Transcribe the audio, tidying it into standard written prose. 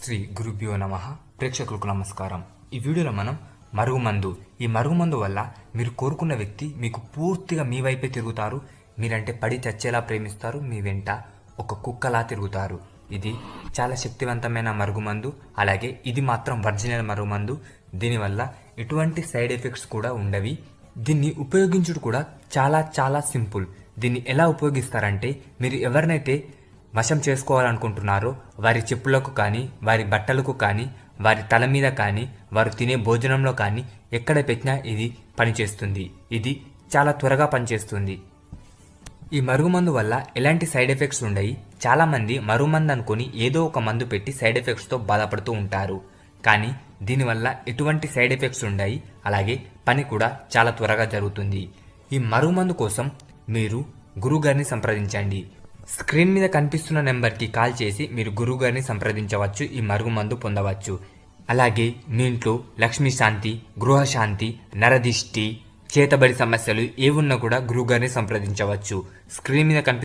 శ్రీ గురుభ్యో నమః. ప్రేక్షకులకు నమస్కారం. ఈ వీడియోలో మనం మరుగుమందు, ఈ మరుగుమందు వల్ల మీరు కోరుకున్న వ్యక్తి మీకు పూర్తిగా మీ వైపే తిరుగుతారు. మీరంటే పడి చచ్చేలా ప్రేమిస్తారు. మీ వెంట ఒక కుక్కలా తిరుగుతారు. ఇది చాలా శక్తివంతమైన మరుగుమందు. అలాగే ఇది మాత్రం ఒరిజినల్ మరుగుమందు. దీనివల్ల ఎటువంటి సైడ్ ఎఫెక్ట్స్ కూడా ఉండవి. దీన్ని ఉపయోగించుడు కూడా చాలా చాలా సింపుల్. దీన్ని ఎలా ఉపయోగిస్తారంటే, మీరు ఎవరినైతే వశం చేసుకోవాలనుకుంటున్నారో వారి చెప్పులకు కానీ, వారి బట్టలకు కానీ, వారి తల మీద కానీ, వారు తినే భోజనంలో కానీ ఎక్కడ పెట్టినా ఇది పనిచేస్తుంది. ఇది చాలా త్వరగా పనిచేస్తుంది. ఈ మరుగుమందు వల్ల ఎలాంటి సైడ్ ఎఫెక్ట్స్ ఉండయి. చాలామంది మరుగుమందు అనుకుని ఏదో ఒక మందు పెట్టి సైడ్ ఎఫెక్ట్స్తో బాధపడుతూ ఉంటారు. కానీ దీనివల్ల ఎటువంటి సైడ్ ఎఫెక్ట్స్ ఉండయి. అలాగే పని కూడా చాలా త్వరగా జరుగుతుంది. ఈ మరుగుమందు కోసం మీరు గురువుగారిని సంప్రదించండి. స్క్రీన్ మీద కనిపిస్తున్న నెంబర్కి కాల్ చేసి మీరు గురువుగారిని సంప్రదించవచ్చు. ఈ మరుగుమందు పొందవచ్చు. అలాగే మీ ఇంట్లో లక్ష్మీ శాంతి, గృహశాంతి, నరదిష్టి, చేతబడి సమస్యలు ఏవున్నా కూడా గురువుగారిని సంప్రదించవచ్చు. స్క్రీన్ మీద